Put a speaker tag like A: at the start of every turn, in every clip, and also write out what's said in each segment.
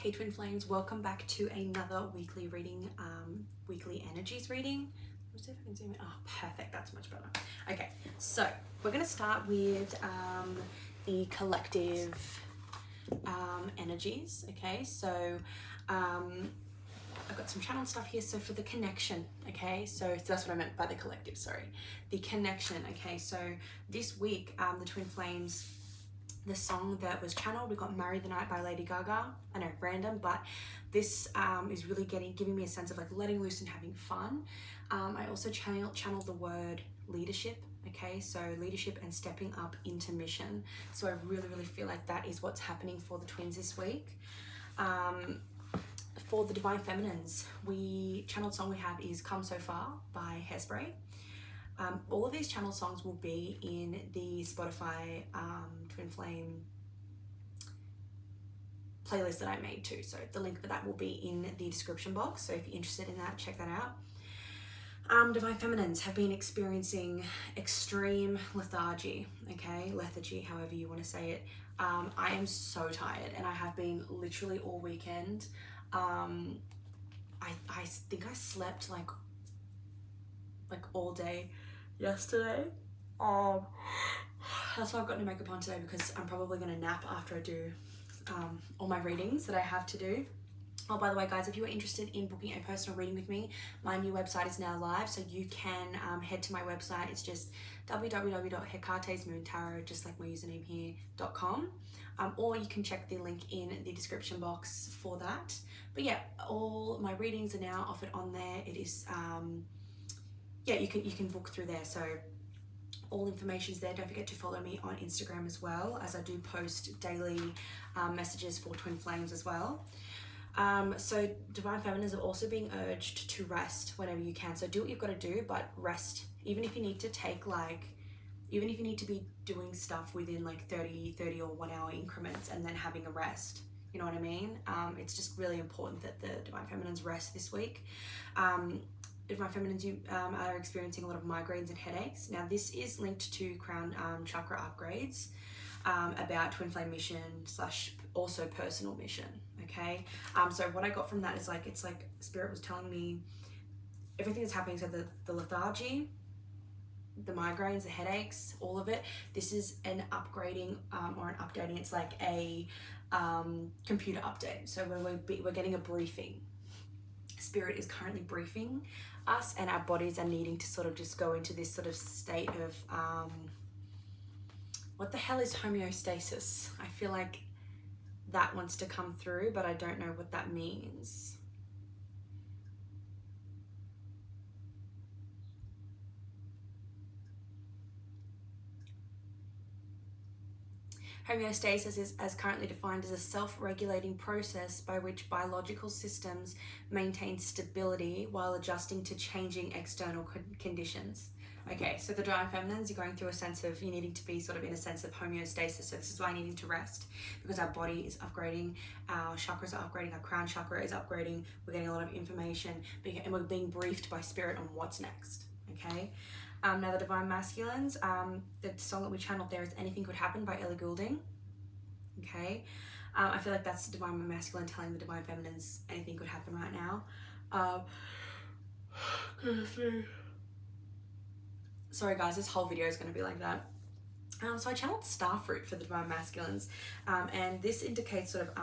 A: Hey Twin Flames, welcome back to another weekly reading, weekly energies reading. Let's see if I can zoom in. Oh, perfect, that's much better. Okay, so we're going to start with the collective energies, okay? So I've got some channel stuff here. So for the connection, okay, so that's what I meant by the collective, sorry. The connection, okay, so this week, the Twin Flames, the song that was channeled, we got Marry the Night by Lady Gaga. I know, random, but this is really giving me a sense of like letting loose and having fun. I also channeled the word leadership, okay, so leadership and stepping up into mission. So I really feel like that is what's happening for the twins this week. For the Divine Feminines, channeled song we have is Come So Far by Hairspray. All of these channel songs will be in the Spotify Twin Flame playlist that I made too. So the link for that will be in the description box. So if you're interested in that, check that out. Divine Feminines have been experiencing extreme lethargy, okay? Lethargy, however you want to say it. I am so tired and I have been literally all weekend. I think I slept like all day yesterday. That's why I've got no makeup on today, because I'm probably going to nap after I do all my readings that I have to do. Oh, by the way, guys, if you are interested in booking a personal reading with me, my new website is now live, so you can head to my website. It's just www.hecatesmoontarot, just like my username here, .com. Or you can check the link in the description box for that. But yeah, all my readings are now offered on there. It is, yeah, you can book through there. So all information's there. Don't forget to follow me on Instagram as well, as I do post daily messages for Twin Flames as well. So Divine Feminines are also being urged to rest whenever you can. So do what you've got to do, but rest. Even if you need to even if you need to be doing stuff within like 30 or 1 hour increments and then having a rest. You know what I mean? It's just really important that the Divine Feminines rest this week. Divine Feminines, you are experiencing a lot of migraines and headaches. Now this is linked to crown chakra upgrades, about Twin Flame mission / also personal mission, okay? So what I got from that is like, it's like Spirit was telling me everything that's happening. So the lethargy, the migraines, the headaches, all of it, this is an upgrading or an updating. It's like a computer update. So we're getting a briefing. Spirit is currently briefing us, and our bodies are needing to sort of just go into this sort of state of what the hell is homeostasis? I feel like that wants to come through, but I don't know what that means. Homeostasis is as currently defined as a self-regulating process by which biological systems maintain stability while adjusting to changing external conditions. Okay, so the Divine Feminines, you're going through a sense of, you needing to be sort of in a sense of homeostasis. So this is why needing to rest, because our body is upgrading, our chakras are upgrading, our crown chakra is upgrading, we're getting a lot of information, and we're being briefed by Spirit on what's next, okay? Now the Divine Masculines, the song that we channeled there is Anything Could Happen by Ellie Goulding, okay? I feel like that's the Divine Masculine telling the Divine Feminines anything could happen right now. Sorry guys, this whole video is going to be like that. So I channeled Starfruit for the Divine Masculines, and this indicates sort of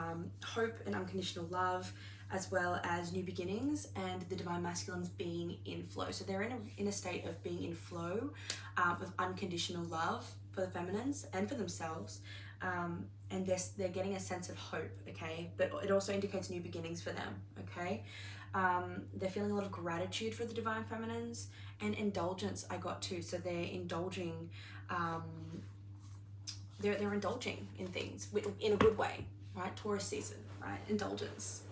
A: hope and unconditional love, as well as new beginnings, and the Divine Masculines being in flow. So they're in a state of being in flow of unconditional love for the feminines and for themselves, and they're getting a sense of hope, okay? But it also indicates new beginnings for them, okay? They're feeling a lot of gratitude for the Divine Feminines, and indulgence I got too. So they're indulging, they're indulging in things in a good way, right? Taurus season, right? Indulgence.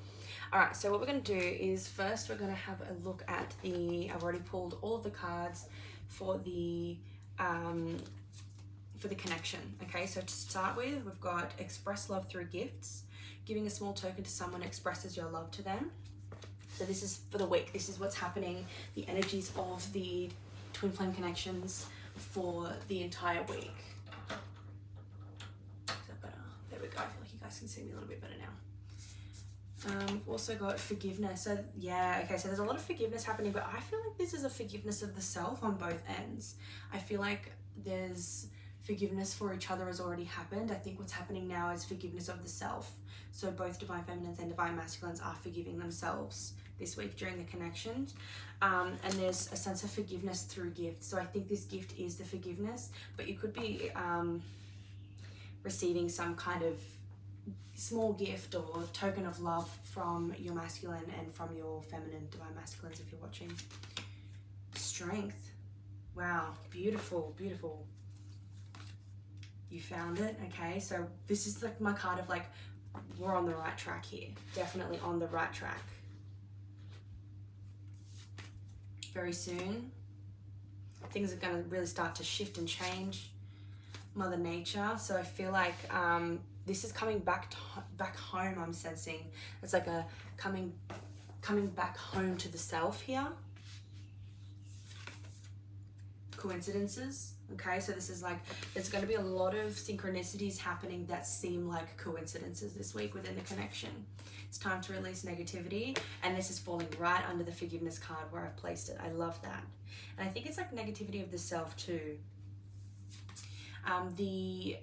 A: All right, so what we're going to do is first we're going to have a look at I've already pulled all of the cards for the connection, okay? So to start with, we've got express love through gifts. Giving a small token to someone expresses your love to them. So this is for the week. This is what's happening, the energies of the Twin Flame connections for the entire week. Is that better? There we go. I feel like you guys can see me a little bit better now. We've also got forgiveness. So yeah, okay, so there's a lot of forgiveness happening, but I feel like this is a forgiveness of the self on both ends. I feel like there's forgiveness for each other has already happened. I think what's happening now is forgiveness of the self. So both divine feminines and divine masculines are forgiving themselves this week during the connections. And there's a sense of forgiveness through gifts. So I think this gift is the forgiveness, but you could be receiving some kind of small gift or token of love from your masculine and from your feminine divine masculines if you're watching. Strength. Wow, beautiful, beautiful. You found it. Okay, so this is like my card of like, we're on the right track here. Definitely on the right track. Very soon things are going to really start to shift and change. Mother Nature. So I feel like this is coming back home. I'm sensing it's like a coming back home to the self here. Coincidences. Okay, so this is like, there's going to be a lot of synchronicities happening that seem like coincidences this week within the connection. It's time to release negativity, and this is falling right under the forgiveness card where I've placed it. I love that. And I think it's like negativity of the self too. The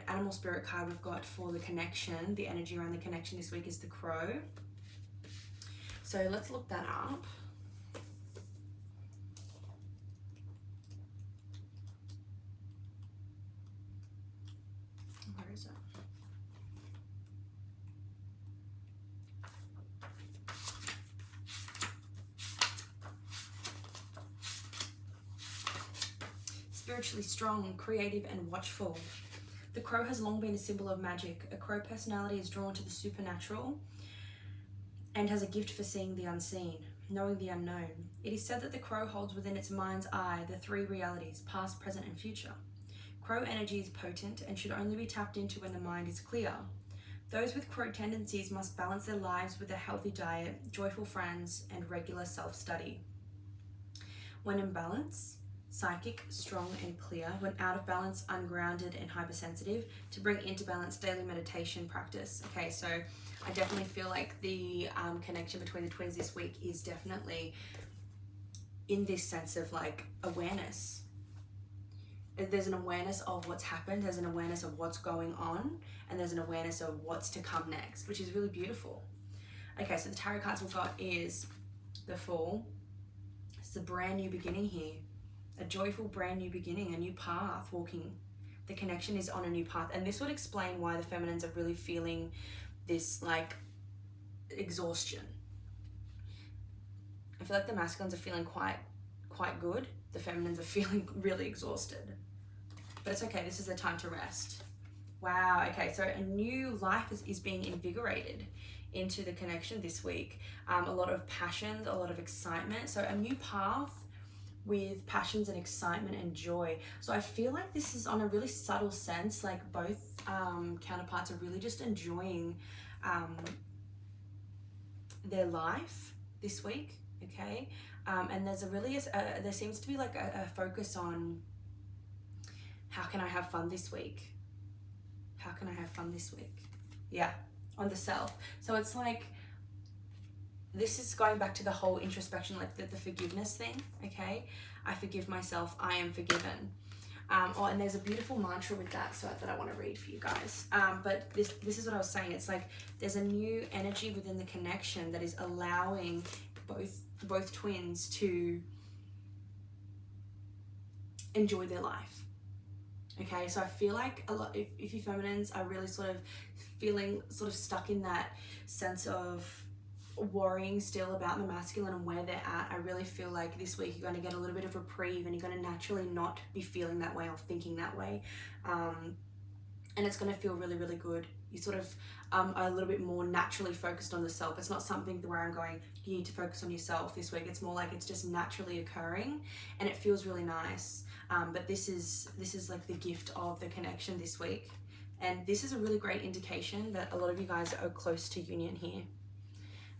A: animal spirit card we've got for the connection, the energy around the connection this week is the crow. So let's look that up. Where is it? Spiritually strong, creative, and watchful. The crow has long been a symbol of magic. A crow personality is drawn to the supernatural and has a gift for seeing the unseen, knowing the unknown. It is said that the crow holds within its mind's eye the three realities, past, present, and future. Crow energy is potent and should only be tapped into when the mind is clear. Those with crow tendencies must balance their lives with a healthy diet, joyful friends, and regular self-study. When in balance, psychic, strong, and clear. When out of balance, ungrounded and hypersensitive. To bring into balance, daily meditation practice. Okay, so I definitely feel like the connection between the twins this week is definitely in this sense of like awareness. There's an awareness of what's happened, there's an awareness of what's going on, and there's an awareness of what's to come next, which is really beautiful. Okay, so the tarot cards we've got is the Fool. It's a brand new beginning here. A joyful brand new beginning, a new path walking. The connection is on a new path, and this would explain why the feminines are really feeling this like exhaustion. I feel like the masculines are feeling quite good. The feminines are feeling really exhausted, but it's okay. This is the time to rest. Wow. Okay, so a new life is being invigorated into the connection this week. A lot of passions, a lot of excitement. So a new path with passions and excitement and joy. So I feel like this is on a really subtle sense, like both counterparts are really just enjoying their life this week. Okay, and there's there seems to be like a focus on how can I have fun this week? How can I have fun this week? Yeah, on the self. So it's like, this is going back to the whole introspection, like the forgiveness thing, okay? I forgive myself, I am forgiven. And there's a beautiful mantra with that, so that I want to read for you guys. But this is what I was saying. It's like there's a new energy within the connection that is allowing both twins to enjoy their life. Okay, so I feel like a lot, if you feminines are really sort of feeling sort of stuck in that sense of worrying still about the masculine and where they're at, I really feel like this week you're going to get a little bit of reprieve, and you're going to naturally not be feeling that way or thinking that way, and it's going to feel really, really good. You sort of are a little bit more naturally focused on the self. It's not something where I'm going, you need to focus on yourself this week. It's more like it's just naturally occurring, and it feels really nice. But this is like the gift of the connection this week, and this is a really great indication that a lot of you guys are close to union here.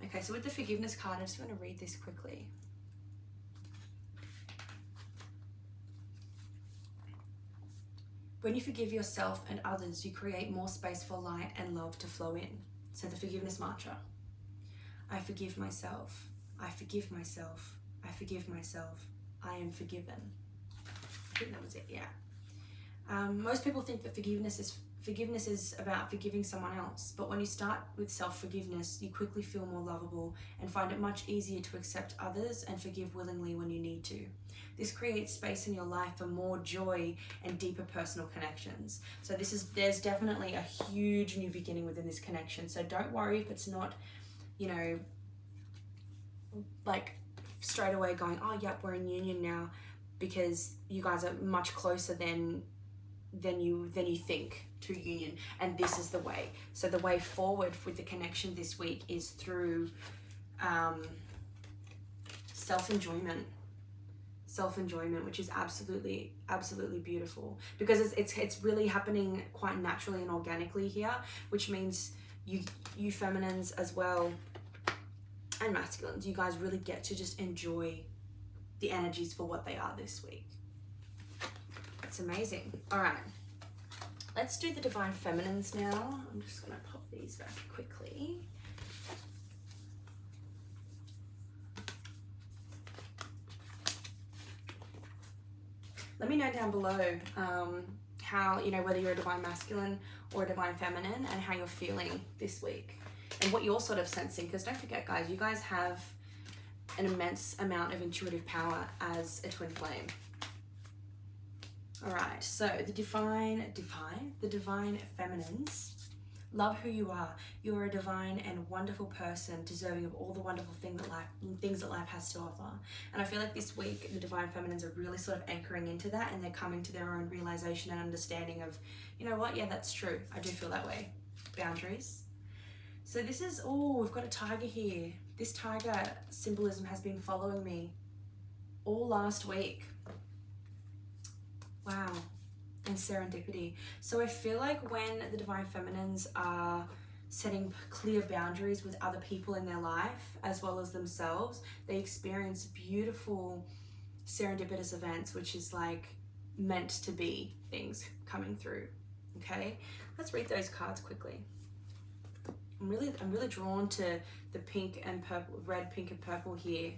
A: Okay, so with the forgiveness card, I just want to read this quickly. When you forgive yourself and others, you create more space for light and love to flow in. So the forgiveness mantra. I forgive myself. I forgive myself. I forgive myself. I am forgiven. I think that was it, yeah. Most people think that forgiveness is about forgiving someone else, but when you start with self-forgiveness, you quickly feel more lovable and find it much easier to accept others and forgive willingly when you need to. This creates space in your life for more joy and deeper personal connections. So there's definitely a huge new beginning within this connection. So don't worry if it's not, you know, like straight away going, oh yep, we're in union now, because you guys are much closer than you think to union, and this is the way. So the way forward with the connection this week is through self-enjoyment, which is absolutely beautiful, because it's really happening quite naturally and organically here, which means you feminines as well, and masculines, you guys really get to just enjoy the energies for what they are this week. It's amazing. All right, let's do the divine feminines now. I'm just gonna pop these back quickly. Let me know down below how, you know, whether you're a divine masculine or a divine feminine, and how you're feeling this week and what you're sort of sensing, because don't forget guys, you guys have an immense amount of intuitive power as a twin flame. All right, so the divine feminines, love who you are. You are a divine and wonderful person, deserving of all the wonderful things that life has to offer. And I feel like this week the divine feminines are really sort of anchoring into that, and they're coming to their own realization and understanding of, you know what, yeah, that's true. I do feel that way. Boundaries. So this is, oh, we've got a tiger here. This tiger symbolism has been following me all last week. Wow. And serendipity. So I feel like when the divine feminines are setting clear boundaries with other people in their life as well as themselves, they experience beautiful serendipitous events, which is like meant to be things coming through. Okay, let's read those cards quickly. I'm really drawn to the pink and purple, red, pink and purple here.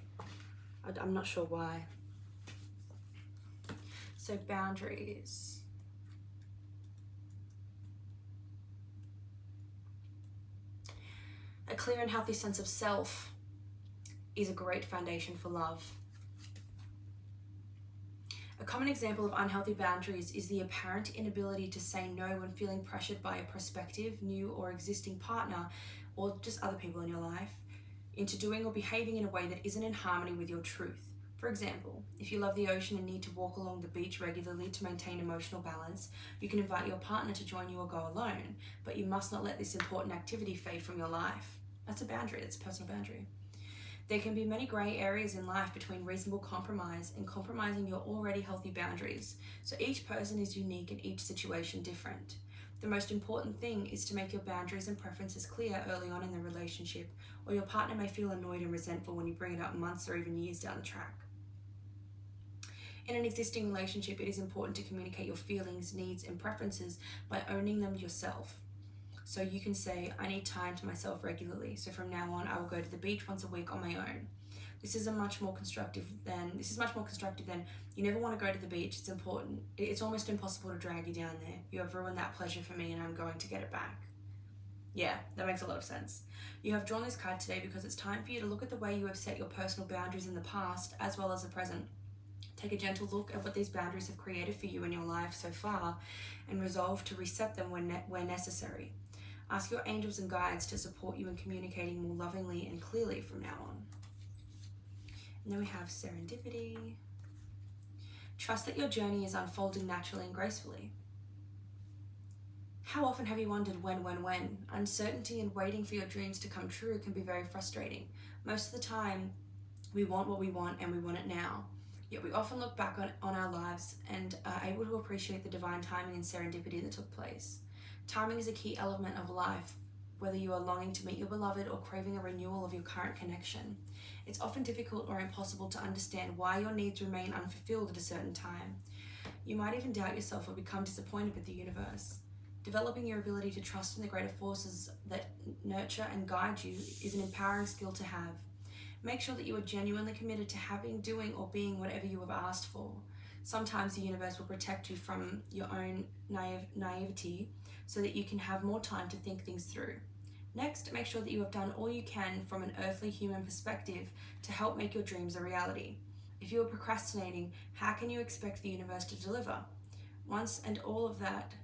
A: I'm not sure why. So boundaries. A clear and healthy sense of self is a great foundation for love. A common example of unhealthy boundaries is the apparent inability to say no when feeling pressured by a prospective, new or existing partner, or just other people in your life, into doing or behaving in a way that isn't in harmony with your truth. For example, if you love the ocean and need to walk along the beach regularly to maintain emotional balance, you can invite your partner to join you or go alone, but you must not let this important activity fade from your life. That's a boundary, that's a personal boundary. There can be many grey areas in life between reasonable compromise and compromising your already healthy boundaries, so each person is unique and each situation different. The most important thing is to make your boundaries and preferences clear early on in the relationship, or your partner may feel annoyed and resentful when you bring it up months or even years down the track. In an existing relationship, it is important to communicate your feelings, needs, and preferences by owning them yourself. So you can say, I need time to myself regularly, so from now on I will go to the beach once a week on my own. This is much more constructive than you never want to go to the beach. It's important. It's almost impossible to drag you down there. You have ruined that pleasure for me and I'm going to get it back. Yeah, that makes a lot of sense. You have drawn this card today because it's time for you to look at the way you have set your personal boundaries in the past as well as the present. Take a gentle look at what these boundaries have created for you in your life so far and resolve to reset them where necessary. Ask your angels and guides to support you in communicating more lovingly and clearly from now on. And then we have serendipity. Trust that your journey is unfolding naturally and gracefully. How often have you wondered when? Uncertainty and waiting for your dreams to come true can be very frustrating. Most of the time, we want what we want and we want it now. Yet we often look back on our lives and are able to appreciate the divine timing and serendipity that took place. Timing is a key element of life, whether you are longing to meet your beloved or craving a renewal of your current connection. It's often difficult or impossible to understand why your needs remain unfulfilled at a certain time. You might even doubt yourself or become disappointed with the universe. Developing your ability to trust in the greater forces that nurture and guide you is an empowering skill to have. Make sure that you are genuinely committed to having, doing, or being whatever you have asked for. Sometimes the universe will protect you from your own naivety so that you can have more time to think things through. Next, make sure that you have done all you can from an earthly human perspective to help make your dreams a reality. If you are procrastinating, how can you expect the universe to deliver? Once all of that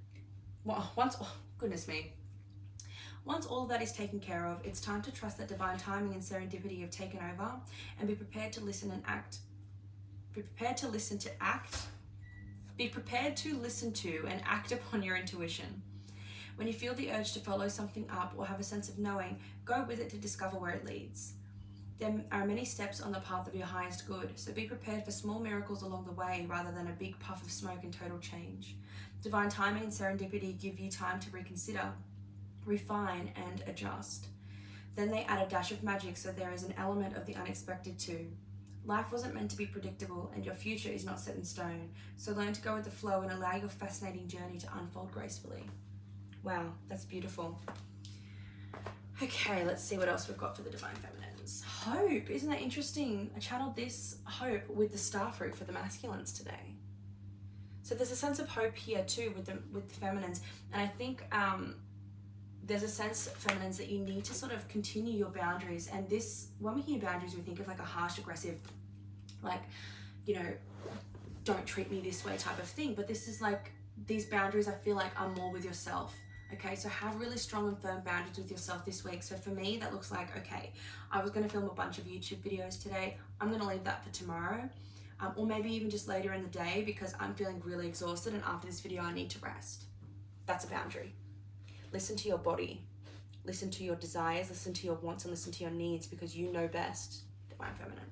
A: is taken care of, it's time to trust that divine timing and serendipity have taken over, and be prepared to listen to and act upon your intuition. When you feel the urge to follow something up or have a sense of knowing, go with it to discover where it leads. There are many steps on the path of your highest good, so be prepared for small miracles along the way rather than a big puff of smoke and total change. Divine timing and serendipity give you time to reconsider, refine, and adjust. Then they add a dash of magic, so there is an element of the unexpected too. Life wasn't meant to be predictable, and your future is not set in stone, so learn to go with the flow and allow your fascinating journey to unfold gracefully. Wow, that's beautiful. Okay, let's see what else we've got for the Divine Feminines. Hope, isn't that interesting? I channeled this hope with the star fruit for the masculines today. So there's a sense of hope here too with the feminines, and I think there's a sense, feminines, that you need to sort of continue your boundaries. And this, when we hear boundaries, we think of like a harsh, aggressive, like, you know, don't treat me this way type of thing. But this is like, these boundaries I feel like are more with yourself. Okay, so have really strong and firm boundaries with yourself this week. So for me, that looks like, okay, I was going to film a bunch of YouTube videos today. I'm going to leave that for tomorrow. Or maybe even just later in the day, because I'm feeling really exhausted and after this video I need to rest. That's a boundary. Listen to your body. Listen to your desires, listen to your wants, and listen to your needs, because you know best, Divine Feminine.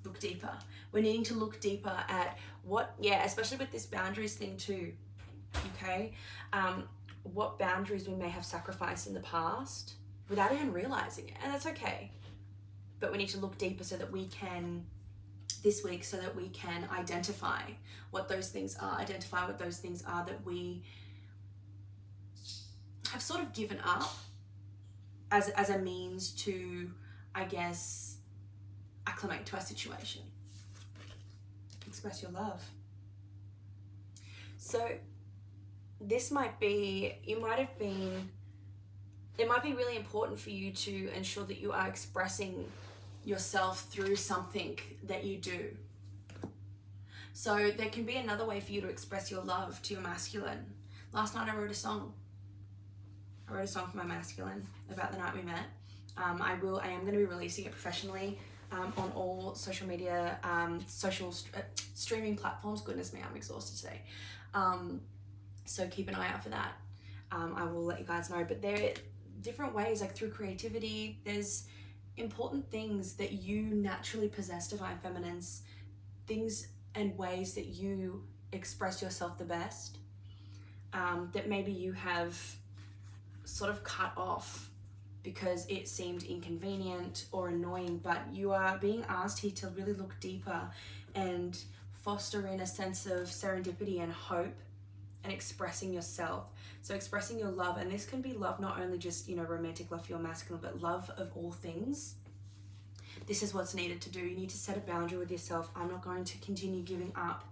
A: Look deeper. We're needing to look deeper at what, especially with this boundaries thing too, okay? What boundaries we may have sacrificed in the past without even realizing it, and that's okay. But we need to look deeper so that we can, this week, so that we can identify what those things are, that we have sort of given up as a means to, I guess, acclimate to our situation. Express your love. So this might be, it might be really important for you to ensure that you are expressing yourself through something that you do. So there can be another way for you to express your love to your masculine. Last night I wrote a song. I wrote a song for my masculine about the night we met. I am going to be releasing it professionally on all social media, streaming platforms. Goodness me, I'm exhausted today. So keep an eye out for that. I will let you guys know. But there are different ways, like through creativity. There's important things that you naturally possess, Divine Feminines, things and ways that you express yourself the best, that maybe you have sort of cut off because it seemed inconvenient or annoying, but you are being asked here to really look deeper and foster in a sense of serendipity and hope and expressing yourself. So expressing your love, and this can be love, not only just, you know, romantic love for your masculine, but love of all things. This is what's needed to do. You need to set a boundary with yourself. I'm not going to continue giving up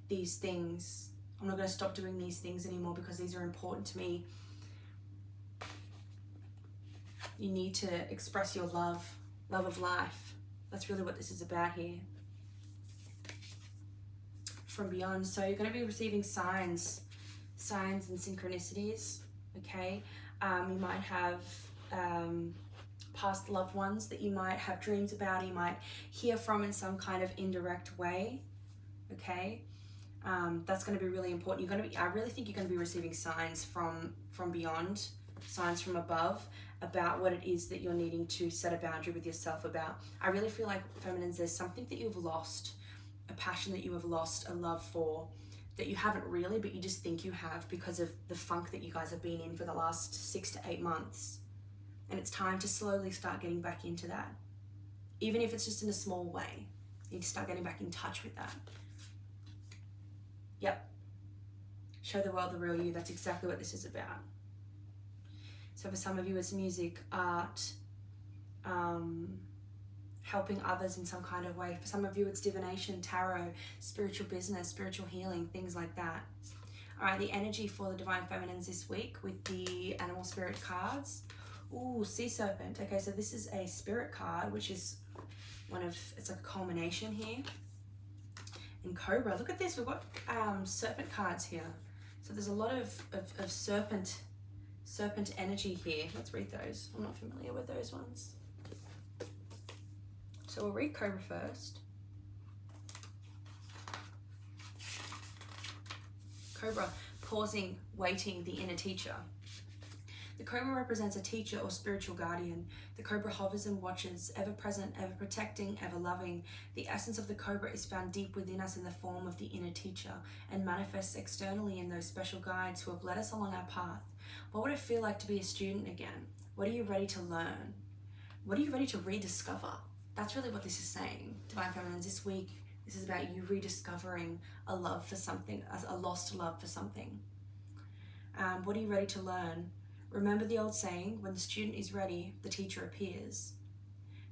A: these things. I'm not going to stop doing these things anymore because these are important to me. You need to express your love of life. That's really what this is about here. From beyond. So you're going to be receiving signs and synchronicities, okay? You might have past loved ones that you might have dreams about, you might hear from in some kind of indirect way, okay? That's going to be really important. I really think you're going to be receiving signs from beyond, signs from above, about what it is that you're needing to set a boundary with yourself about. I really feel like, feminines, there's something that you've lost, a passion that you have lost, a love for, that you haven't really, but you just think you have because of the funk that you guys have been in for the last 6 to 8 months. And it's time to slowly start getting back into that. Even if it's just in a small way, you need to start getting back in touch with that. Yep. Show the world the real you. That's exactly what this is about. So for some of you, it's music, art, helping others in some kind of way. For some of you, it's divination, tarot, spiritual business, spiritual healing, things like that. All right, the energy for the Divine Feminines this week with the animal spirit cards. Ooh, Sea Serpent. Okay, so this is a spirit card, which is it's like a culmination here. And Cobra, look at this, we've got serpent cards here. So there's a lot of serpent energy here. Let's read those. I'm not familiar with those ones. So we'll read Cobra first. Cobra, pausing, waiting, the inner teacher. The Cobra represents a teacher or spiritual guardian. The Cobra hovers and watches, ever present, ever protecting, ever loving. The essence of the Cobra is found deep within us in the form of the inner teacher and manifests externally in those special guides who have led us along our path. What would it feel like to be a student again? What are you ready to learn? What are you ready to rediscover? That's really what this is saying. Divine Feminines, this week, this is about you rediscovering a love for something, a lost love for something. What are you ready to learn? Remember the old saying, when the student is ready, the teacher appears.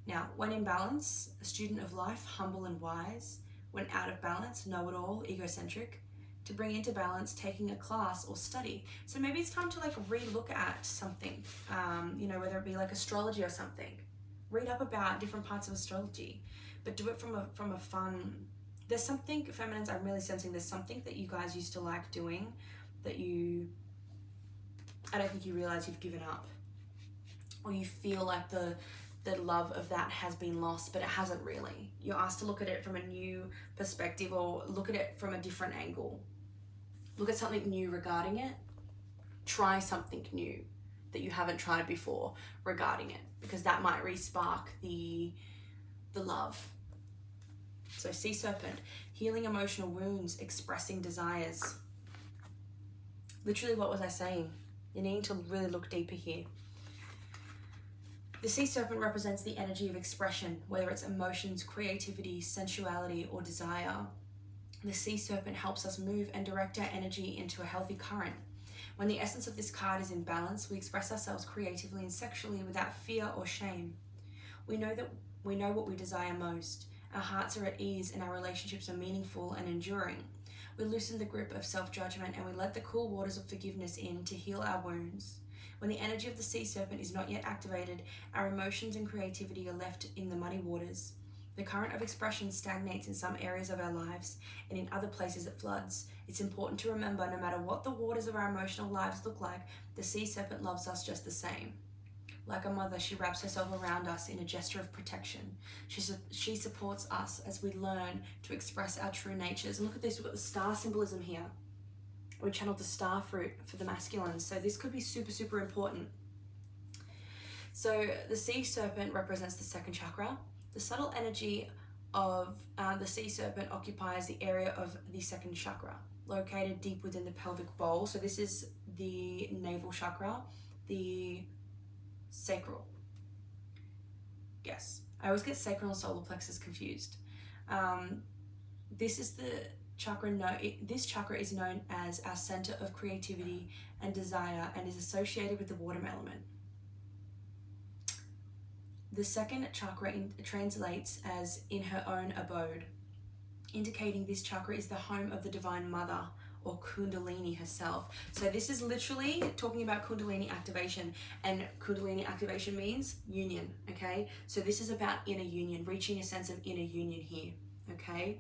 A: Now, when in balance, a student of life, humble and wise. When out of balance, know-it-all, egocentric. To bring into balance, taking a class or study. So maybe it's time to like re-look at something, whether it be like astrology or something. Read up about different parts of astrology, but do it from a fun. There's something, Feminines, I'm really sensing there's something that you guys used to like doing that I don't think you realize you've given up, or you feel like the love of that has been lost, but it hasn't really. You're asked to look at it from a new perspective, or look at it from a different angle. Look at something new regarding it. Try something new that you haven't tried before regarding it, because that might re-spark the love. So Sea Serpent, healing emotional wounds, expressing desires. Literally, what was I saying? You need to really look deeper here. The Sea Serpent represents the energy of expression, whether it's emotions, creativity, sensuality, or desire. The Sea Serpent helps us move and direct our energy into a healthy current. When the essence of this card is in balance, we express ourselves creatively and sexually without fear or shame. We know what we desire most. Our hearts are at ease and our relationships are meaningful and enduring. We loosen the grip of self-judgment and we let the cool waters of forgiveness in to heal our wounds. When the energy of the Sea Serpent is not yet activated, our emotions and creativity are left in the muddy waters. The current of expression stagnates in some areas of our lives, and in other places it floods. It's important to remember, no matter what the waters of our emotional lives look like, the Sea Serpent loves us just the same. Like a mother, she wraps herself around us in a gesture of protection. She supports us as we learn to express our true natures. And look at this, we've got the star symbolism here. We channeled the star fruit for the masculine, so this could be super, super important. So the Sea Serpent represents the second chakra. The subtle energy of the Sea Serpent occupies the area of the second chakra, located deep within the pelvic bowl. So this is the navel chakra, the sacral. Yes, I always get sacral and solar plexus confused. This is the chakra. This chakra is known as our center of creativity and desire, and is associated with the water element. The second chakra translates as in her own abode, indicating this chakra is the home of the Divine Mother, or Kundalini herself. So this is literally talking about Kundalini activation, and Kundalini activation means union, okay? So this is about inner union, reaching a sense of inner union here, okay?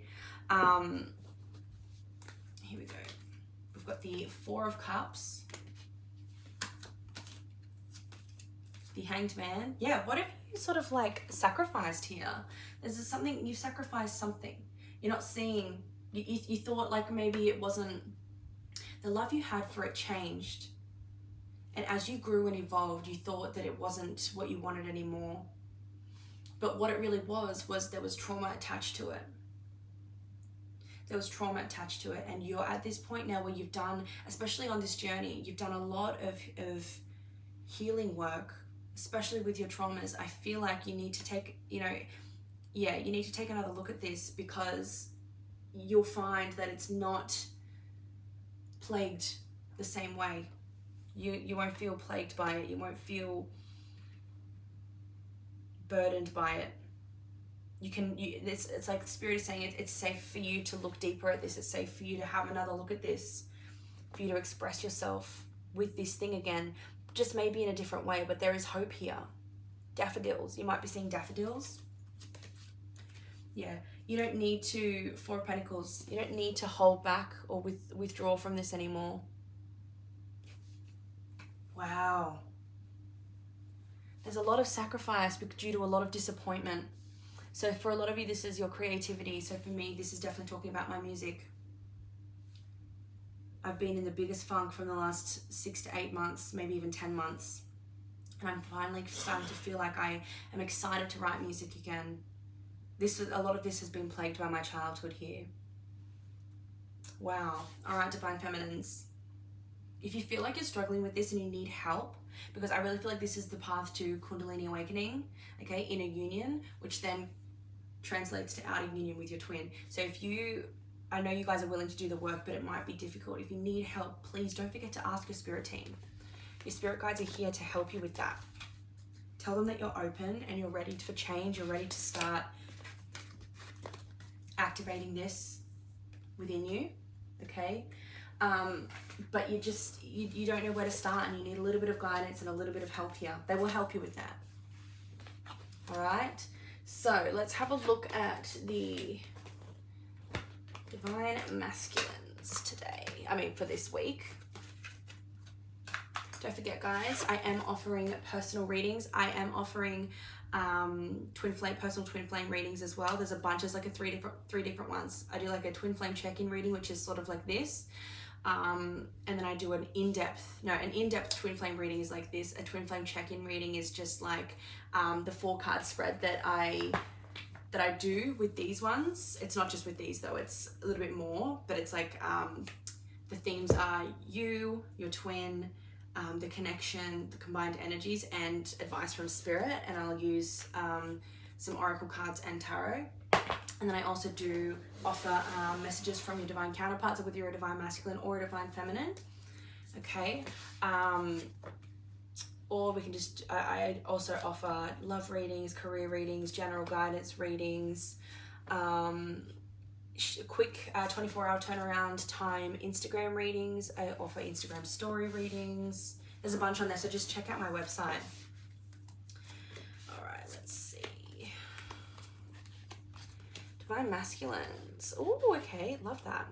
A: Here we go. We've got the Four of Cups, the Hanged Man. Yeah, what have you sort of like sacrificed here? There's something, you sacrificed something. You're not seeing, you thought like maybe it wasn't, the love you had for it changed. And as you grew and evolved, you thought that it wasn't what you wanted anymore. But what it really was there was trauma attached to it. There was trauma attached to it. And you're at this point now where you've done, especially on this journey, you've done a lot of healing work, especially with your traumas. I feel like you need to take, you need to take another look at this, because you'll find that it's not plagued the same way. You won't feel plagued by it. You won't feel burdened by it. It's like the Spirit is saying it's safe for you to look deeper at this. It's safe for you to have another look at this, for you to express yourself with this thing again, just maybe in a different way, but there is hope here. Daffodils. You might be seeing daffodils. Yeah. You don't need to, Four of Pentacles, you don't need to hold back or withdraw from this anymore. Wow. There's a lot of sacrifice due to a lot of disappointment. So for a lot of you, this is your creativity. So for me, this is definitely talking about my music. I've been in the biggest funk from the last 6 to 8 months, maybe even 10 months. And I'm finally starting to feel like I am excited to write music again. A lot of this has been plagued by my childhood here. Wow. All right, Divine Feminines. If you feel like you're struggling with this and you need help, because I really feel like this is the path to Kundalini awakening, okay, inner union, which then translates to outer union with your twin. So I know you guys are willing to do the work, but it might be difficult. If you need help, please don't forget to ask your spirit team. Your spirit guides are here to help you with that. Tell them that you're open and you're ready for change. You're ready to start activating this within you, okay? But you don't know where to start, and you need a little bit of guidance and a little bit of help here. They will help you with that. All right, so let's have a look at the Divine Masculines today. For this week. Don't forget, guys, I am offering personal readings. I am offering personal twin flame readings as well. There's a bunch. There's like three different ones. I do like a twin flame check-in reading, which is sort of like this. And then I do an in-depth twin flame reading is like this. A twin flame check-in reading is just like the 4-card spread that I do with these ones. It's not just with these though, it's a little bit more, but it's like the themes are you, your twin, the connection, the combined energies, and advice from spirit. And I'll use some oracle cards and tarot. And then I also do offer messages from your divine counterparts, whether you're a divine masculine or a divine feminine. Okay. Or we can just, I also offer love readings, career readings, general guidance readings, quick 24-hour turnaround time Instagram readings. I offer Instagram story readings. There's a bunch on there, so just check out my website. All right, let's see. Divine Masculines. Oh, okay, love that.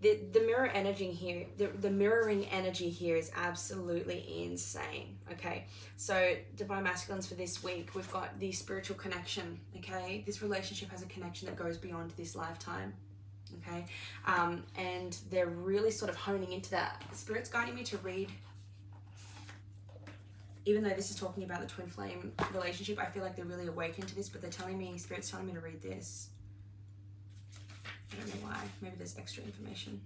A: The mirror energy here, the mirroring energy here is absolutely insane. Okay, so Divine Masculines for this week, we've got the spiritual connection. Okay, this relationship has a connection that goes beyond this lifetime. Okay, and they're really sort of honing into that. The Spirit's guiding me to read, even though this is talking about the twin flame relationship, I feel like they're really awakened to this, but they're telling me, Spirit's telling me to read this. I don't know why. Maybe there's extra information.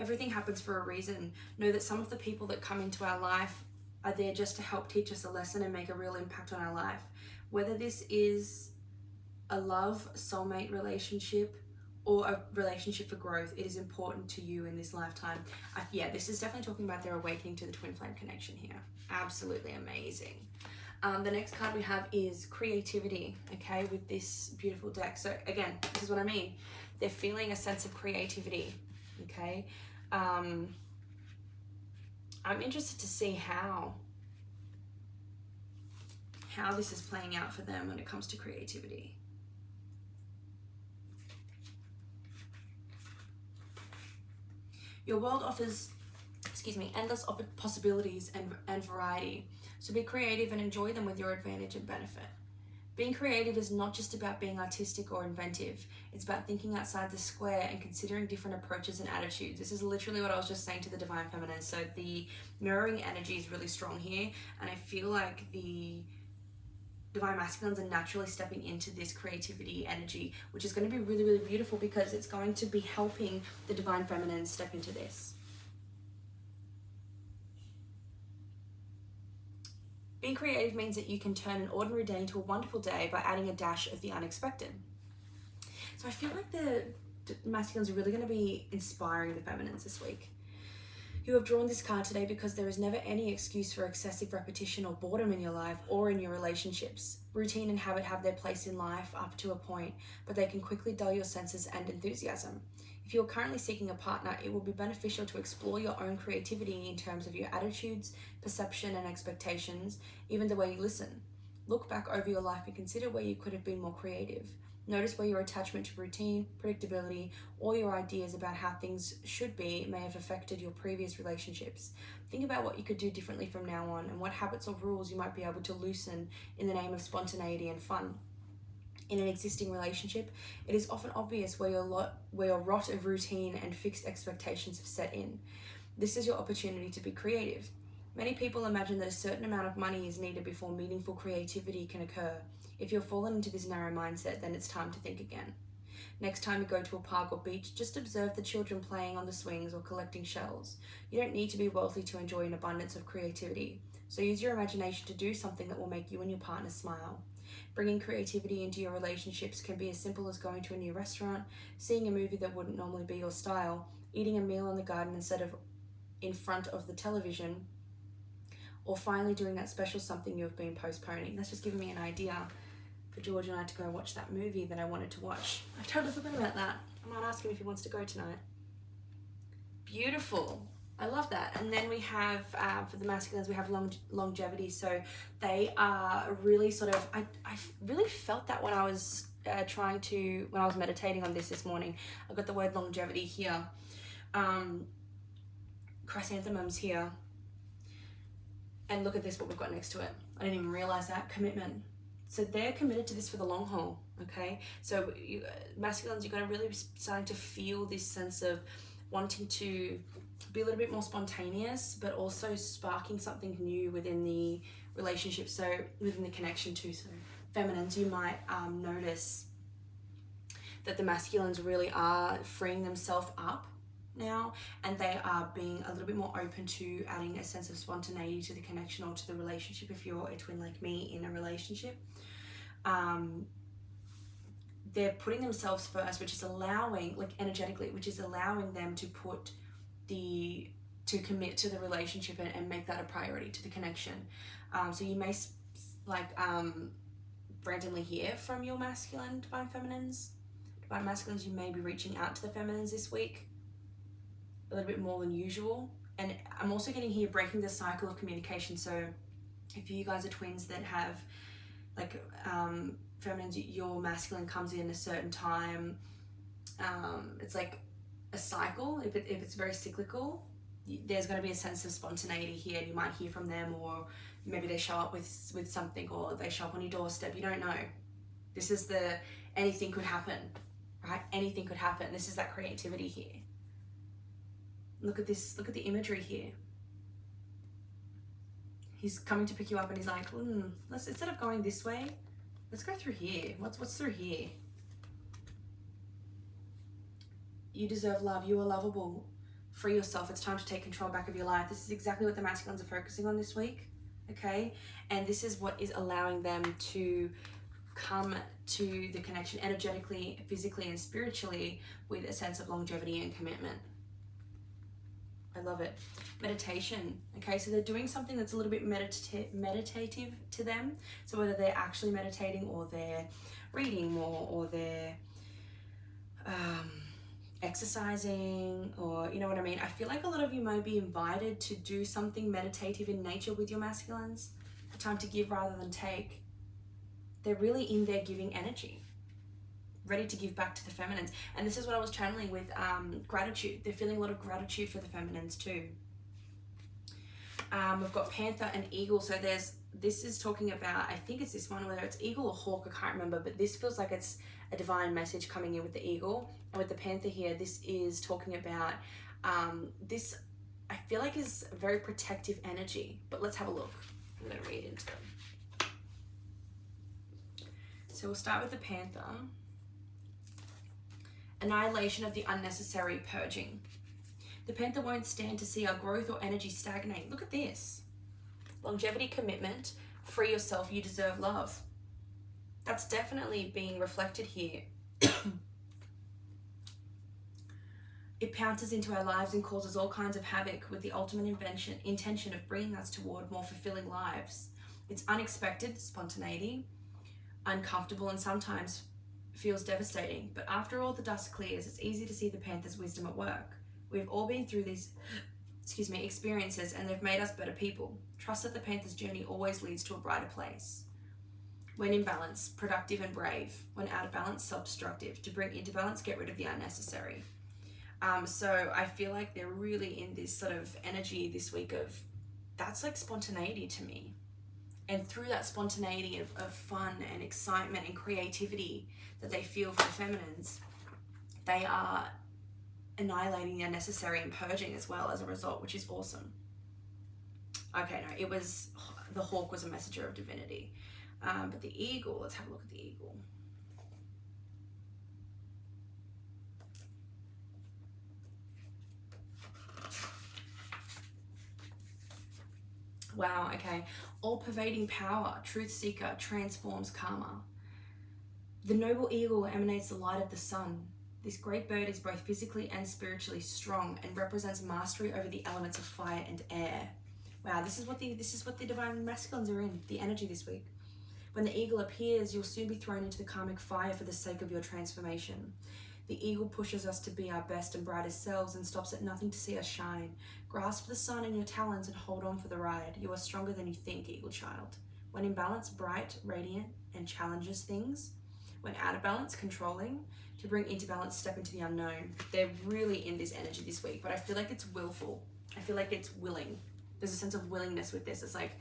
A: Everything happens for a reason. Know that some of the people that come into our life are there just to help teach us a lesson and make a real impact on our life. Whether this is a love, soulmate relationship, or a relationship for growth, it is important to you in this lifetime. Yeah, this is definitely talking about their awakening to the twin flame connection here. Absolutely amazing. The next card we have is creativity, okay, with this beautiful deck. So again, this is what I mean. They're feeling a sense of creativity, okay? I'm interested to see how this is playing out for them when it comes to creativity. Your world offers, endless possibilities and variety. So be creative and enjoy them with your advantage and benefit. Being creative is not just about being artistic or inventive. It's about thinking outside the square and considering different approaches and attitudes. This is literally what I was just saying to the Divine Feminine. So the mirroring energy is really strong here. And I feel like the Divine Masculines are naturally stepping into this creativity energy, which is going to be really, really beautiful because it's going to be helping the Divine Feminine step into this. Being creative means that you can turn an ordinary day into a wonderful day by adding a dash of the unexpected. So I feel like masculines are really going to be inspiring the feminines this week. You have drawn this card today because there is never any excuse for excessive repetition or boredom in your life or in your relationships. Routine and habit have their place in life up to a point, but they can quickly dull your senses and enthusiasm. If you are currently seeking a partner, it will be beneficial to explore your own creativity in terms of your attitudes, perception, and expectations, even the way you listen. Look back over your life and consider where you could have been more creative. Notice where your attachment to routine, predictability, or your ideas about how things should be may have affected your previous relationships. Think about what you could do differently from now on and what habits or rules you might be able to loosen in the name of spontaneity and fun. In an existing relationship, it is often obvious where your rot of routine and fixed expectations have set in. This is your opportunity to be creative. Many people imagine that a certain amount of money is needed before meaningful creativity can occur. If you've fallen into this narrow mindset, then it's time to think again. Next time you go to a park or beach, just observe the children playing on the swings or collecting shells. You don't need to be wealthy to enjoy an abundance of creativity. So use your imagination to do something that will make you and your partner smile. Bringing creativity into your relationships can be as simple as going to a new restaurant, seeing a movie that wouldn't normally be your style, eating a meal in the garden instead of in front of the television, or finally doing that special something you've been postponing. That's just giving me an idea for George and I to go watch that movie that I wanted to watch. I totally forgot about that. I might ask him if he wants to go tonight. Beautiful. I love that. And then we have, for the masculines, we have longevity. So they are really sort of, I really felt that when I was when I was meditating on this morning. I got the word longevity here. Chrysanthemums here. And look at this, what we've got next to it. I didn't even realize that. Commitment. So they're committed to this for the long haul, okay? So masculines, you're going to really be starting to feel this sense of wanting to be a little bit more spontaneous, but also sparking something new within the relationship, so within the connection too. So feminines, you might notice that the masculines really are freeing themselves up now, and they are being a little bit more open to adding a sense of spontaneity to the connection or to the relationship if you're a twin like me in a relationship. They're putting themselves first, which is allowing, like energetically, which is allowing them to commit to the relationship and make that a priority to the connection. So you may randomly hear from your masculine divine feminines. Divine masculines, you may be reaching out to the feminines this week a little bit more than usual. And I'm also getting here breaking the cycle of communication. So if you guys are twins that have feminines, your masculine comes in a certain time, it's like a cycle. If it's very cyclical, there's going to be a sense of spontaneity here, and you might hear from them, or maybe they show up with something, or they show up on your doorstep. You don't know. This is anything could happen, right? Anything could happen. This is that creativity here. Look at this. Look at the imagery here. He's coming to pick you up, and he's like, let's, instead of going this way, let's go through here. What's through here? You deserve love. You are lovable. Free yourself. It's time to take control back of your life. This is exactly what the masculines are focusing on this week, okay? And this is what is allowing them to come to the connection energetically, physically, and spiritually with a sense of longevity and commitment. I love it. Meditation. Okay, so they're doing something that's a little bit meditative to them. So whether they're actually meditating, or they're reading more, or they're exercising, or you know what I mean. I feel like a lot of you might be invited to do something meditative in nature with your masculines. A time to give rather than take. They're really in their giving energy, ready to give back to the feminines. And this is what I was channeling with gratitude. They're feeling a lot of gratitude for the feminines too. We've got Panther and Eagle. So this is talking about, I think it's this one, whether it's Eagle or Hawk, I can't remember, but this feels like it's a divine message coming in with the Eagle. And with the Panther here, this is talking about, this I feel like is a very protective energy. But let's have a look. I'm going to read into them. So we'll start with the Panther. Annihilation of the unnecessary, purging. The Panther won't stand to see our growth or energy stagnate. Look at this. Longevity, commitment, free yourself, you deserve love. That's definitely being reflected here. It pounces into our lives and causes all kinds of havoc with the ultimate intention of bringing us toward more fulfilling lives. It's unexpected, spontaneity, uncomfortable, and sometimes feels devastating. But after all the dust clears, it's easy to see the Panther's wisdom at work. We've all been through these experiences, and they've made us better people. Trust that the Panther's journey always leads to a brighter place. When in balance, productive and brave. When out of balance, self-destructive. To bring into balance, get rid of the unnecessary. So I feel like they're really in this sort of energy this week of, that's like spontaneity to me. And through that spontaneity of fun and excitement and creativity that they feel for the feminines, they are annihilating the unnecessary and purging as well as a result, which is awesome. Okay, no, it was, the hawk was a messenger of divinity. But the eagle, let's have a look at the eagle. Wow, okay. All-pervading power, truth seeker, transforms karma. The noble eagle emanates the light of the sun. This great bird is both physically and spiritually strong and represents mastery over the elements of fire and air. Wow, this is what the divine masculines are in, the energy this week. When the eagle appears, you'll soon be thrown into the karmic fire for the sake of your transformation. The eagle pushes us to be our best and brightest selves and stops at nothing to see us shine. Grasp the sun in your talons and hold on for the ride. You are stronger than you think, eagle child. When in balance, bright, radiant, and challenges things. When out of balance, controlling. To bring into balance, step into the unknown. They're really in this energy this week, but I feel like it's willful. I feel like it's willing. There's a sense of willingness with this. It's like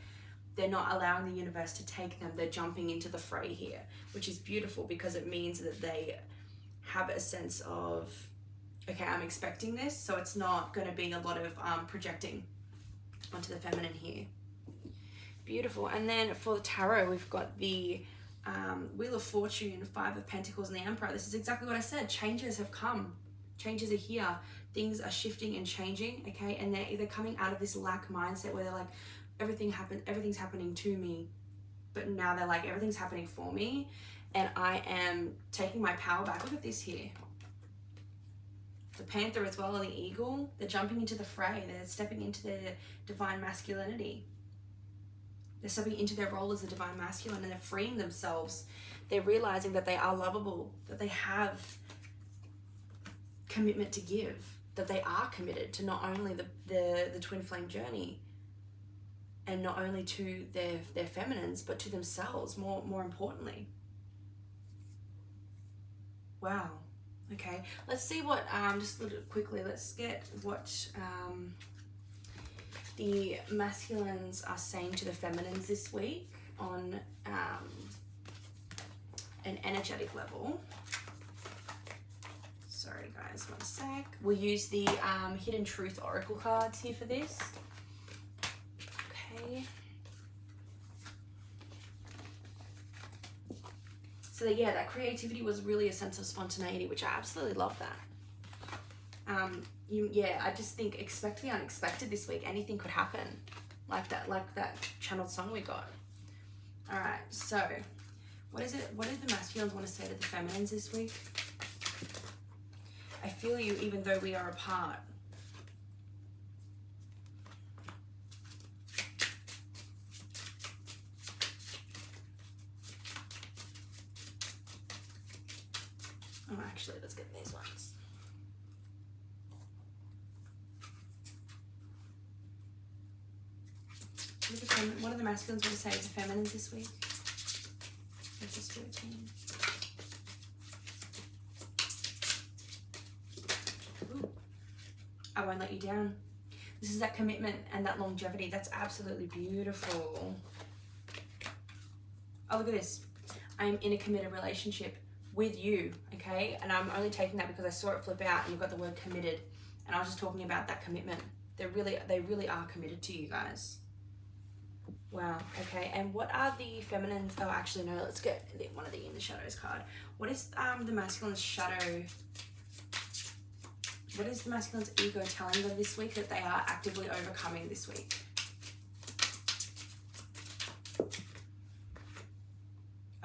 A: they're not allowing the universe to take them. They're jumping into the fray here, which is beautiful because it means that they have a sense of, okay, I'm expecting this, so it's not going to be a lot of projecting onto the feminine here. Beautiful. And then for the tarot, we've got the Wheel of Fortune, Five of Pentacles, and the Emperor. This is exactly what I said. Changes have come. Changes are here. Things are shifting and changing, okay? And they're coming out of this lack mindset where they're like, everything's happening to me. But now they're like, everything's happening for me. And I am taking my power back. Look at this here. The Panther as well, and the Eagle, they're jumping into the fray. They're stepping into their divine masculinity. They're stepping into their role as a divine masculine, and they're freeing themselves. They're realizing that they are lovable, that they have commitment to give, that they are committed to not only the twin flame journey, and not only to their feminines, but to themselves, more importantly. Wow. Okay, let's see what, just a little quickly, let's get what the masculines are saying to the feminines this week on an energetic level. Sorry guys, one sec. We'll use the Hidden Truth Oracle cards here for this. Okay. So that, yeah, that creativity was really a sense of spontaneity, which I absolutely love that. Yeah, I just think expect the unexpected this week. Anything could happen, like that channeled song we got. All right, so what is it? What do the masculines want to say to the feminines this week? I feel you, even though we are apart. Oh, actually, let's get these ones. What do the masculines want to say to the feminines this week? What's the spirit team? Ooh. I won't let you down. This is that commitment and that longevity. That's absolutely beautiful. Oh, look at this. I'm in a committed relationship with you, okay? And I'm only taking that because I saw it flip out and you've got the word committed. And I was just talking about that commitment. They really are committed to you guys. Wow, okay. And what are the feminines? Oh, actually, no, let's get one of the In the Shadows card. What is the masculine's shadow? What is the masculine's ego telling them this week that they are actively overcoming this week?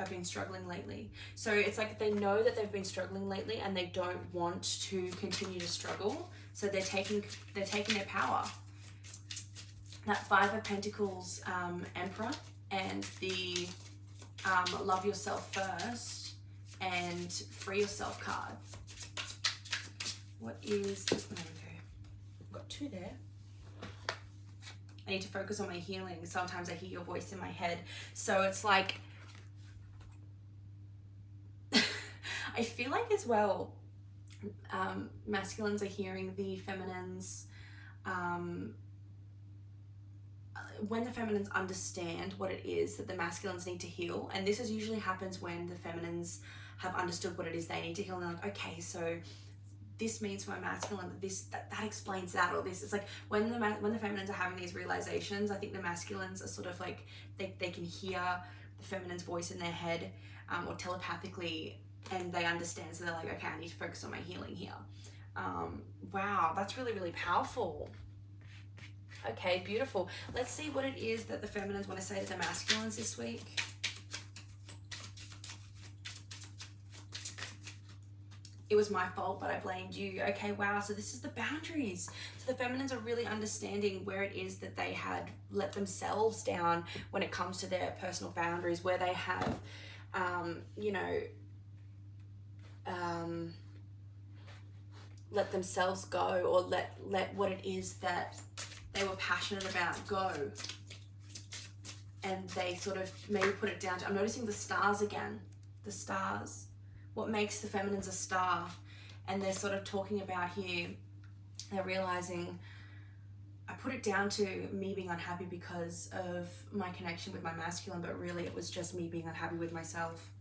A: I've been struggling lately. So it's like they know that they've been struggling lately and they don't want to continue to struggle. So they're taking their power. That Five of Pentacles Emperor and the love yourself first and free yourself card. What is this one? Okay. I've got two there. I need to focus on my healing. Sometimes I hear your voice in my head. So it's like, I feel like as well, masculines are hearing the feminines, when the feminines understand what it is that the masculines need to heal, and this is usually happens when the feminines have understood what it is they need to heal, and they're like, okay, so this means for my masculine that explains that, or this. It's like when the feminines are having these realizations, I think the masculines are sort of like they can hear the feminine's voice in their head, or telepathically, and they understand, so they're like, okay, I need to focus on my healing here. Wow, that's really, really powerful. Okay, beautiful. Let's see what it is that the feminines want to say to the masculines this week. It was my fault, but I blamed you. Okay, wow, so this is the boundaries. So the feminines are really understanding where it is that they had let themselves down when it comes to their personal boundaries, where they have, let themselves go, or let what it is that they were passionate about go, and they sort of maybe put it down to, I'm noticing the stars again, the stars, what makes the feminines a star, and they're sort of talking about here, they're realizing, I put it down to me being unhappy because of my connection with my masculine, but really it was just me being unhappy with myself.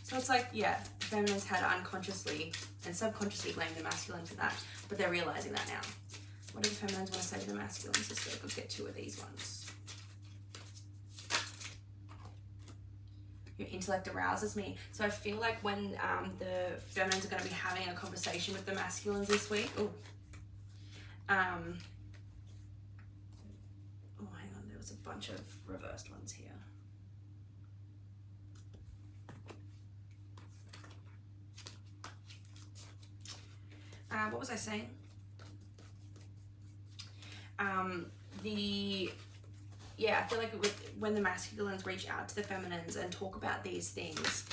A: So it's like, yeah, the feminines had unconsciously and subconsciously blamed the masculine for that, but they're realizing that now. What do the feminines want to say to the masculines this week? Let's get two of these ones. Your intellect arouses me. So I feel like when the feminines are going to be having a conversation with the masculines this week. Oh, hang on. There was a bunch of reversed ones here. What was I saying? I feel like when the masculines reach out to the feminines and talk about these things,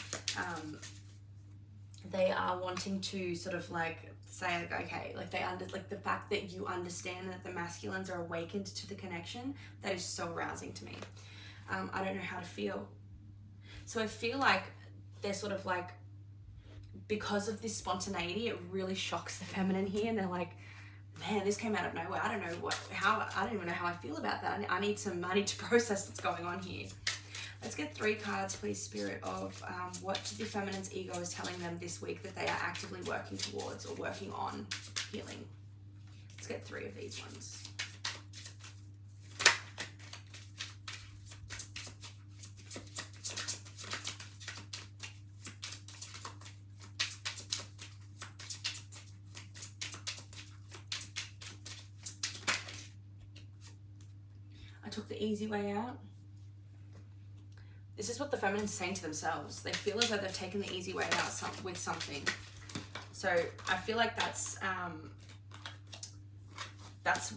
A: they are wanting to sort of like say, like, okay, like the fact that you understand that the masculines are awakened to the connection, that is so arousing to me. I don't know how to feel. So I feel like they're sort of like, because of this spontaneity, it really shocks the feminine here, and they're like, man, this came out of nowhere. I don't know I don't even know how I feel about that. I need to process what's going on here. Let's get 3 cards, please, Spirit, of what the feminine's ego is telling them this week that they are actively working towards or working on healing. Let's get 3 of these ones. Took the easy way out. This is what the feminine's saying to themselves. They feel as though they've taken the easy way out with something. So I feel like that's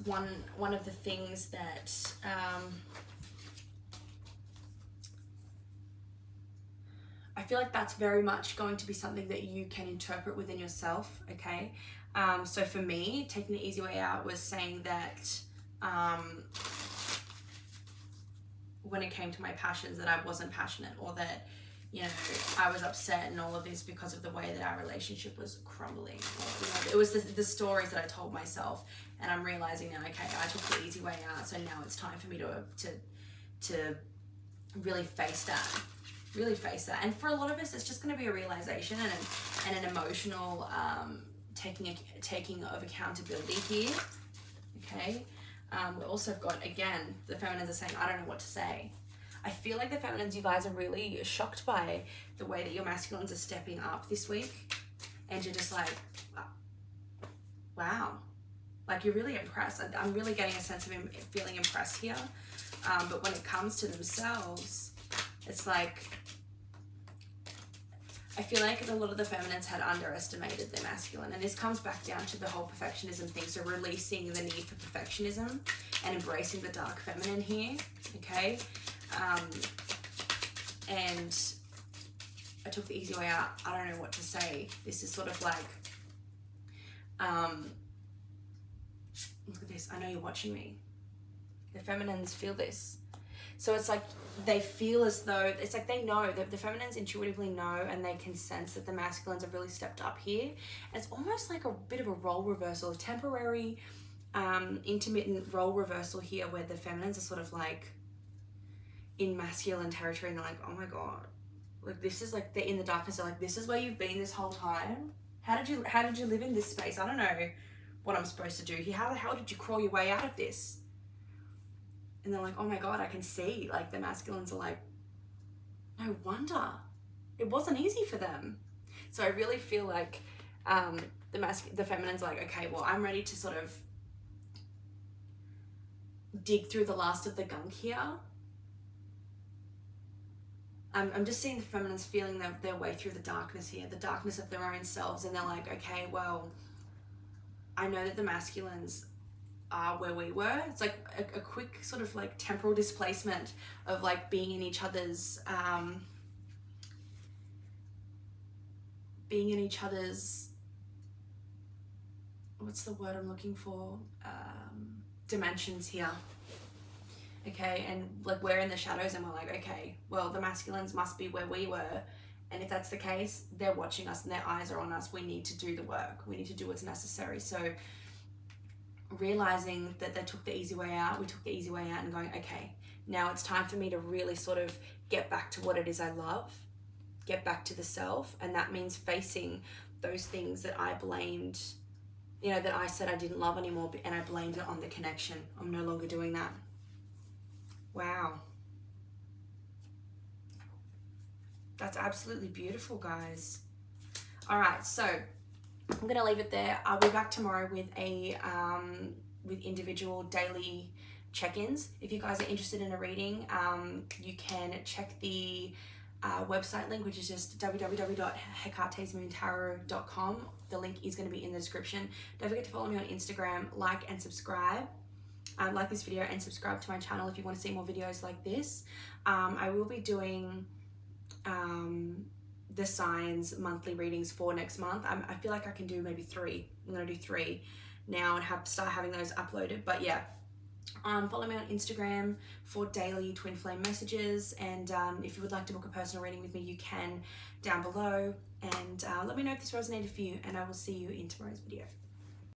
A: one of the things that I feel like that's very much going to be something that you can interpret within yourself. Okay, so for me, taking the easy way out was saying that when it came to my passions, that I wasn't passionate, or that, you know, I was upset and all of this because of the way that our relationship was crumbling. Or, you know, it was the stories that I told myself, and I'm realizing now, okay, I took the easy way out, so now it's time for me to really face that. And for a lot of us, it's just going to be a realization and an emotional taking of accountability here. Okay. We also have got, again, the feminines are saying, I don't know what to say. I feel like the feminines, you guys are really shocked by the way that your masculines are stepping up this week. And you're just like, wow. Like, you're really impressed. I'm really getting a sense of feeling impressed here. But when it comes to themselves, it's like, I feel like a lot of the feminines had underestimated their masculine, and this comes back down to the whole perfectionism thing. So releasing the need for perfectionism and embracing the dark feminine here, okay? And I took the easy way out. I don't know what to say. This is sort of like, look at this. I know you're watching me. The feminines feel this. So it's like they feel as though, it's like they know, that the feminines intuitively know, and they can sense that the masculines have really stepped up here. And it's almost like a bit of a role reversal, a temporary, intermittent role reversal here, where the feminines are sort of like in masculine territory, and they're like, oh my God, like this is like, they're in the darkness. They're like, this is where you've been this whole time. How did you live in this space? I don't know what I'm supposed to do here. How the hell did you crawl your way out of this? And they're like, oh my God, I can see. Like the masculines are like, no wonder. It wasn't easy for them. So I really feel like the feminines are like, okay, well, I'm ready to sort of dig through the last of the gunk here. I'm just seeing the feminines feeling their way through the darkness here, the darkness of their own selves. And they're like, okay, well, I know that the masculines are where we were. It's like a quick sort of like temporal displacement of like being in each other's, what's the word I'm looking for? Dimensions here. Okay, and like we're in the shadows, and we're like, okay, well, the masculines must be where we were. And if that's the case, they're watching us and their eyes are on us. We need to do the work. We need to do what's necessary. So realizing that they took the easy way out, we took the easy way out, and going, okay, now it's time for me to really sort of get back to what it is I love, get back to the self. And that means facing those things that I blamed, you know, that I said I didn't love anymore, and I blamed it on the connection. I'm no longer doing that. Wow. That's absolutely beautiful, guys. All right, so I'm gonna leave it there. I'll be back tomorrow with with individual daily check-ins. If you guys are interested in a reading, you can check the website link, which is just www.hecatesmoontarot.com. The link is going to be in the description. Don't forget to follow me on Instagram, like and subscribe. Like this video and subscribe to my channel if you want to see more videos like this. I will be doing the signs monthly readings for next month. I feel like I can do maybe 3. I'm going to do 3 now and start having those uploaded. But yeah, follow me on Instagram for daily twin flame messages. And if you would like to book a personal reading with me, you can down below. And let me know if this resonated for you, and I will see you in tomorrow's video.